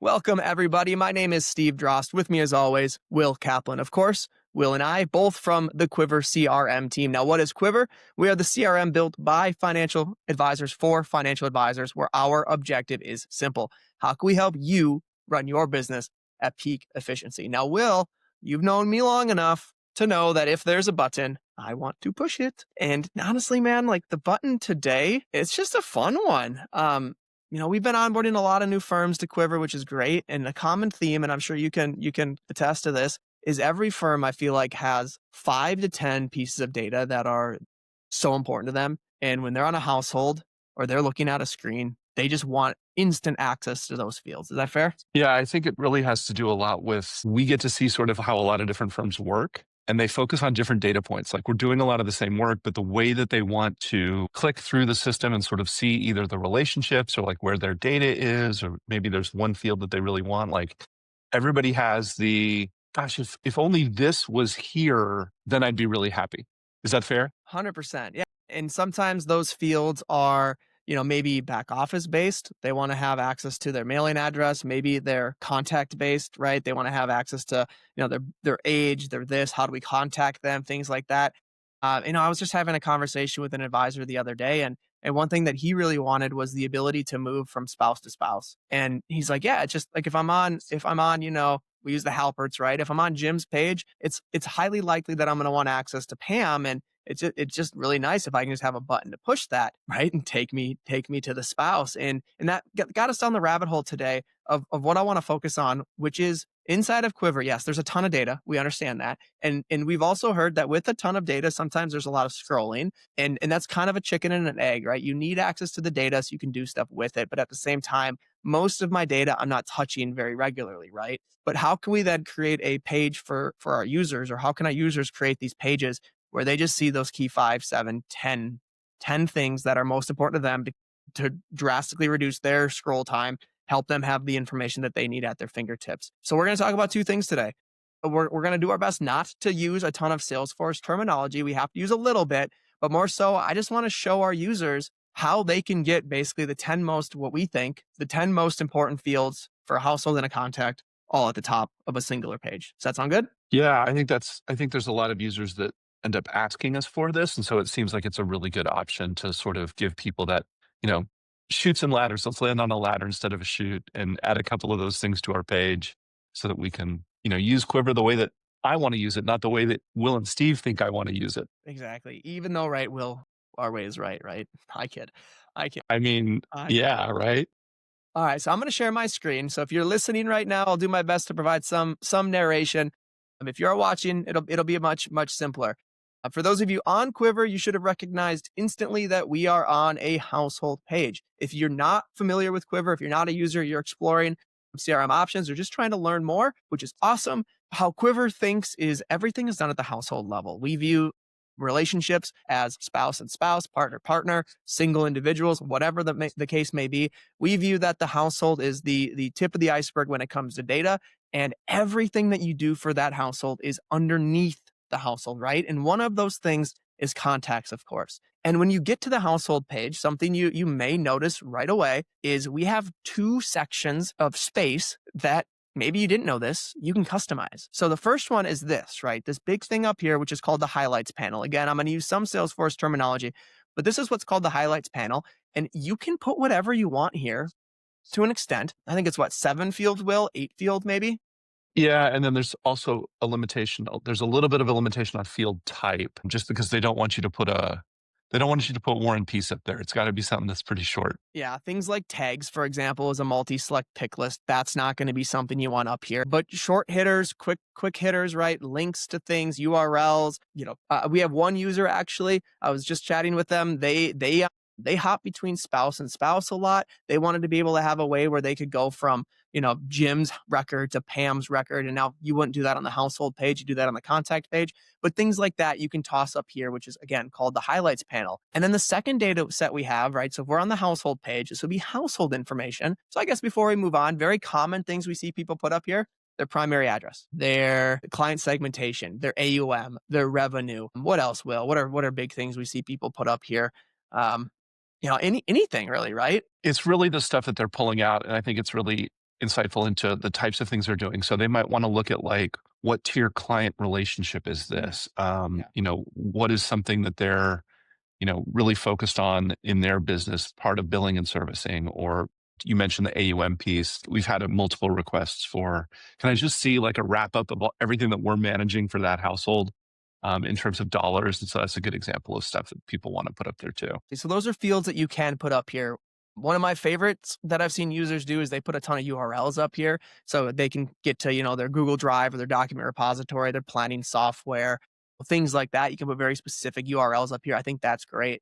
Welcome, everybody. My name is Steve Drost. With me, as always, Will Kaplan. Of course, Will and I, both from the Quivr CRM team. Now, what is Quivr? We are the CRM built by financial advisors for financial advisors, where our objective is simple. How can we help you run your business at peak efficiency? Now, Will, you've known me long enough to know that if there's a button, I want to push it. And honestly, man, like the button today, it's just a fun one. We've been onboarding a lot of new firms to Quivr, which is great. And a common theme, and I'm sure you can attest to this, is every firm I feel like has 5 to 10 pieces of data that are so important to them. And when they're on a household or they're looking at a screen, they just want instant access to those fields. Is that fair? Yeah, I think it really has to do a lot with, we get to see sort of how a lot of different firms work. And they focus on different data points. Like we're doing a lot of the same work, but the way that they want to click through the system and sort of see either the relationships or like where their data is, or maybe there's one field that they really want. Like everybody has the, gosh, if only this was here, then I'd be really happy. Is that fair? 100%. Yeah. And sometimes those fields are, maybe back office based. They want to have access to their mailing address. Maybe they're contact based, right? They want to have access to, their age, their this, how do we contact them, things like that. I was just having a conversation with an advisor the other day, and one thing that he really wanted was the ability to move from spouse to spouse. And he's like, yeah, it's just like if I'm on, we use the Halperts, right? If I'm on Jim's page, it's highly likely that I'm going to want access to Pam, and it's just really nice if I can just have a button to push that, right, and take me to the spouse. And that got us down the rabbit hole today of what I want to focus on, which is inside of Quivr. Yes, there's a ton of data. We understand that, and we've also heard that with a ton of data, sometimes there's a lot of scrolling, and that's kind of a chicken and an egg, right? You need access to the data so you can do stuff with it, but at the same time, most of my data I'm not touching very regularly, right? But how can we then create a page for our users, or how can our users create these pages where they just see those key 5, 7, 10 things that are most important to them to drastically reduce their scroll time, help them have the information that they need at their fingertips. So we're going to talk about 2 things today. We're going to do our best not to use a ton of Salesforce terminology. We have to use a little bit, but more so, I just want to show our users how they can get basically the 10 most important fields for a household and a contact all at the top of a singular page. Does that sound good? Yeah, I think there's a lot of users that end up asking us for this. And so it seems like it's a really good option to sort of give people that, chutes and ladders. Let's land on a ladder instead of a chute and add a couple of those things to our page so that we can, use Quivr the way that I want to use it, not the way that Will and Steve think I want to use it. Exactly. Even though, right, Will, our way is right? I kid. I mean, yeah, right? All right, so I'm going to share my screen. So if you're listening right now, I'll do my best to provide some narration. If you're watching, it'll be much simpler. For those of you on Quivr, you should have recognized instantly that we are on a household page. If you're not familiar with Quivr, if you're not a user, you're exploring CRM options or just trying to learn more, which is awesome. How Quivr thinks is everything is done at the household level. We view relationships as spouse and spouse, partner, single individuals, whatever the case may be. We view that the household is the tip of the iceberg when it comes to data, and everything that you do for that household is underneath the household, right? And one of those things is contacts, of course. And when you get to the household page, something you may notice right away is we have 2 sections of space that maybe you didn't know this, you can customize. So the first one is this, right? This big thing up here, which is called the highlights panel. Again, I'm going to use some Salesforce terminology, but this is what's called the highlights panel. And you can put whatever you want here to an extent. I think it's 7 fields, Will, 8 field maybe. Yeah, and then there's also a limitation. There's a little bit of a limitation on field type, just because they don't want you to put War and Peace up there. It's got to be something that's pretty short. Yeah, things like tags, for example, is a multi-select pick list. That's not going to be something you want up here. But short hitters, quick hitters, right? Links to things, URLs. We have one user actually. I was just chatting with them. They hop between spouse and spouse a lot. They wanted to be able to have a way where they could go from, Jim's record to Pam's record. And now you wouldn't do that on the household page. You do that on the contact page. But things like that you can toss up here, which is, again, called the highlights panel. And then the second data set we have, right? So if we're on the household page, this would be household information. So I guess before we move on, very common things we see people put up here: their primary address, their client segmentation, their AUM, their revenue. What else, Will? What are big things we see people put up here? Anything really, right? It's really the stuff that they're pulling out. And I think it's really insightful into the types of things they're doing. So they might want to look at like, what tier client relationship is Mm, this? yeah. What is something that they're really focused on in their business, part of billing and servicing, or you mentioned the AUM piece. We've had multiple requests for, can I just see like a wrap up of everything that we're managing for that household in terms of dollars? And so that's a good example of stuff that people want to put up there too. So those are fields that you can put up here. One of my favorites that I've seen users do is they put a ton of URLs up here so they can get to, their Google Drive or their document repository, their planning software, things like that. You can put very specific URLs up here. I think that's great.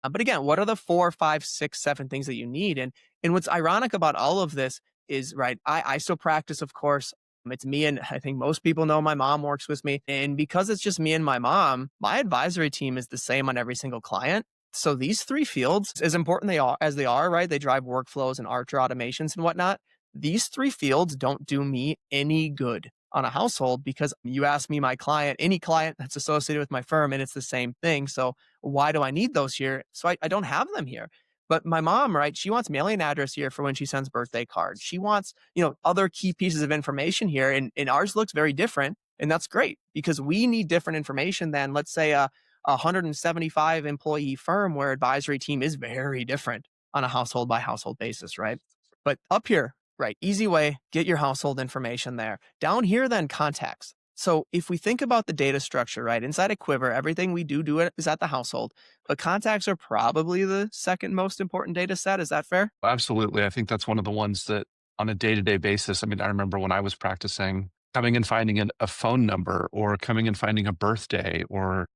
But again, what are the 4, 5, 6, 7 things that you need? And what's ironic about all of this is, right, I still practice, of course. It's me, and I think most people know my mom works with me. And because it's just me and my mom, my advisory team is the same on every single client. So these 3 fields, as important they are, right? They drive workflows and Archer automations and whatnot. These 3 fields don't do me any good on a household, because you ask me my client, any client that's associated with my firm, and it's the same thing. So why do I need those here? So I don't have them here. But my mom, right? She wants mailing address here for when she sends birthday cards. She wants, other key pieces of information here. And ours looks very different. And that's great, because we need different information than, let's say, a 175 employee firm where advisory team is very different on a household by household basis, right? But up here, right, easy way, get your household information there. Down here, then contacts. So if we think about the data structure, right, inside of Quivr, everything we do it is at the household, but contacts are probably the second most important data set. Is that fair? Absolutely. I think that's one of the ones that on a day to day basis, I mean, I remember when I was practicing coming and finding a phone number or coming and finding a birthday or,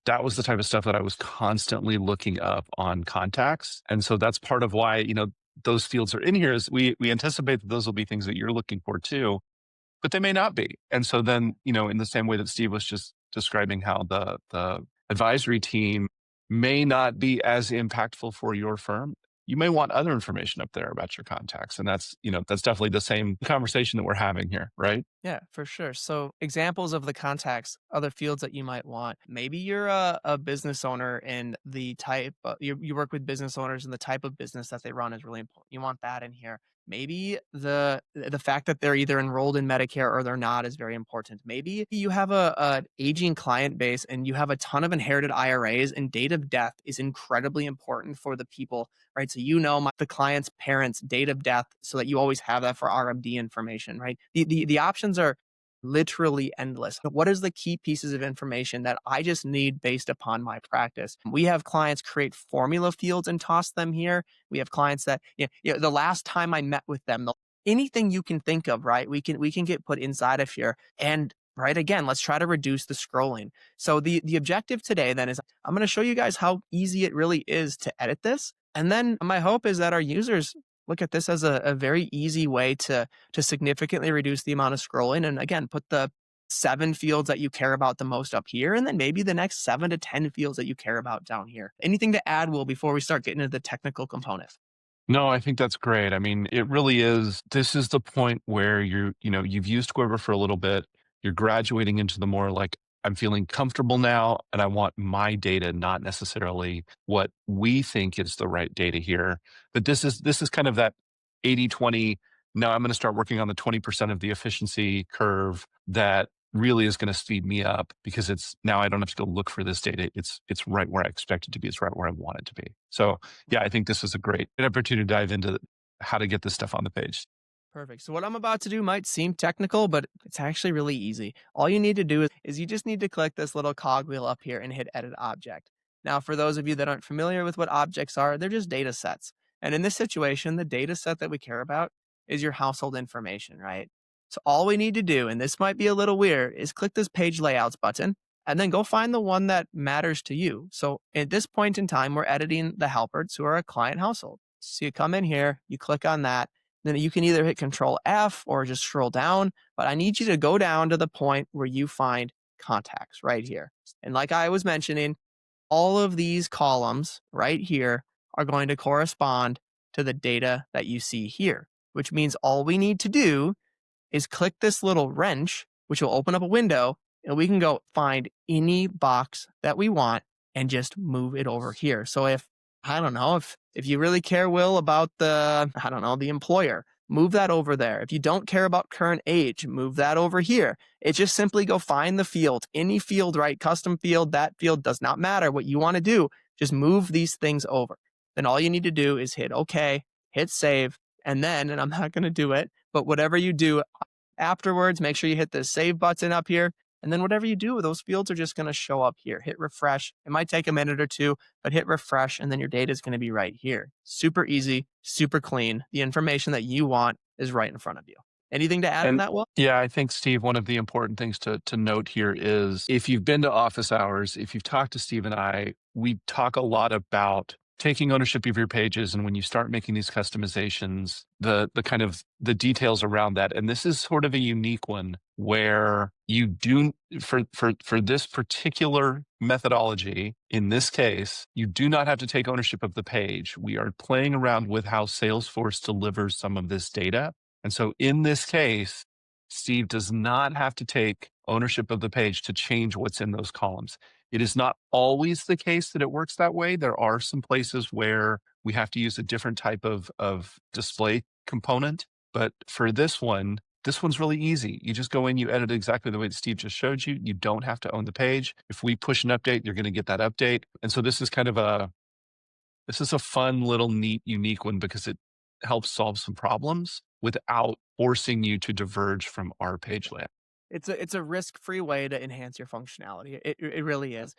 that was the type of stuff that I was constantly looking up on contacts. And so that's part of why, those fields are in here is we anticipate that those will be things that you're looking for too, but they may not be. And so then, in the same way that Steve was just describing how the advisory team may not be as impactful for your firm, you may want other information up there about your contacts. And that's definitely the same conversation that we're having here, right? Yeah, for sure. So, examples of the contacts, other fields that you might want. Maybe you're a business owner, and the type, you work with business owners, and the type of business that they run is really important. You want that in here. Maybe the fact that they're either enrolled in Medicare or they're not is very important. Maybe you have a aging client base and you have a ton of inherited IRAs, and date of death is incredibly important for the people, right? So the client's parents' date of death, so that you always have that for RMD information, right? The options are literally endless. What is the key pieces of information that I just need based upon my practice? We have clients create formula fields and toss them here. We have clients that, the last time I met with them, anything you can think of, right? We can get put inside of here. And right, again, let's try to reduce the scrolling. So the objective today then is, I'm going to show you guys how easy it really is to edit this. And then my hope is that our users look at this as a very easy way to significantly reduce the amount of scrolling. And again, put the 7 fields that you care about the most up here, and then maybe the next 7 to 10 fields that you care about down here. Anything to add, Will, before we start getting into the technical component? No, I think that's great. I mean, it really is. This is the point where you've used Quiver for a little bit. You're graduating into the more like, I'm feeling comfortable now and I want my data, not necessarily what we think is the right data here. But this is kind of that 80-20. Now I'm going to start working on the 20% of the efficiency curve that really is going to speed me up because it's now I don't have to go look for this data. It's right where I expect it to be. It's right where I want it to be. So yeah, I think this is a great opportunity to dive into how to get this stuff on the page. Perfect. So what I'm about to do might seem technical, but it's actually really easy. All you need to do is you just need to click this little cogwheel up here and hit edit object. Now, for those of you that aren't familiar with what objects are, they're just data sets. And in this situation, the data set that we care about is your household information, right? So all we need to do, and this might be a little weird, is click this page layouts button and then go find the one that matters to you. So at this point in time, we're editing the Halperts, who are a client household. So you come in here, you click on that, then you can either hit Control F or just scroll down, but I need you to go down to the point where you find contacts right here. And like I was mentioning, all of these columns right here are going to correspond to the data that you see here, which means all we need to do is click this little wrench, which will open up a window, and we can go find any box that we want and just move it over here. So if, I don't know, if you really care, Will, about the employer, move that over there. If you don't care about current age, move that over here. It just simply go find the field, any field, right? Custom field, that field does not matter what you want to do. Just move these things over. Then all you need to do is hit OK, hit save, and then, and I'm not going to do it, but whatever you do afterwards, make sure you hit the save button up here. And then whatever you do, those fields are just going to show up here. Hit refresh. It might take a minute or two, but hit refresh, and then your data is going to be right here. Super easy, super clean. The information that you want is right in front of you. Anything to add on And that, Will? yeah, I think, Steve, one of the important things to note here is if you've been to office hours, if you've talked to Steve and I, we talk a lot about taking ownership of your pages. And when you start making these customizations, the kind of the details around that. And this is sort of a unique one where you do for this particular methodology, in this case, you do not have to take ownership of the page. We are playing around with how Salesforce delivers some of this data. And so in this case, Steve does not have to take ownership of the page to change what's in those columns. It is not always the case that it works that way. There are some places where we have to use a different type of display component. But for this one's really easy. You just go in, you edit exactly the way that Steve just showed you. You don't have to own the page. If we push an update, you're going to get that update. And so this is a fun little neat, unique one because it helps solve some problems without forcing you to diverge from our page layout. It's a risk-free way to enhance your functionality. It really is.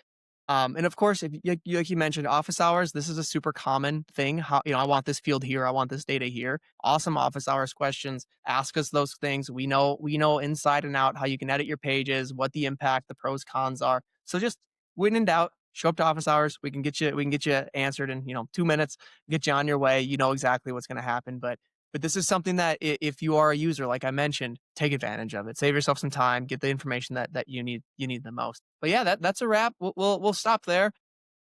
And of course, if like you mentioned, office hours, this is a super common thing. How, I want this field here, I want this data here. Awesome office hours questions. Ask us those things. We know inside and out how you can edit your pages, what the impact, the pros, cons are. So just when in doubt, show up to office hours. We can get you answered in 2 minutes, get you on your way. You know exactly what's going to happen. But this is something that if you are a user, like I mentioned, take advantage of it. Save yourself some time, get the information that you need the most. But yeah, that's a wrap. We'll stop there.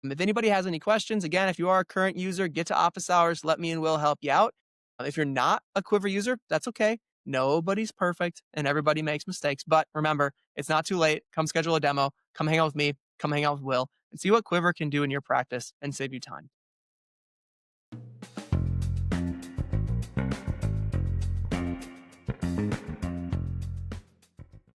If anybody has any questions, again, if you are a current user, get to office hours. Let me and Will help you out. If you're not a Quivr user, that's okay. Nobody's perfect and everybody makes mistakes. But remember, it's not too late. Come schedule a demo. Come hang out with me. Come hang out with Will and see what Quivr can do in your practice and save you time.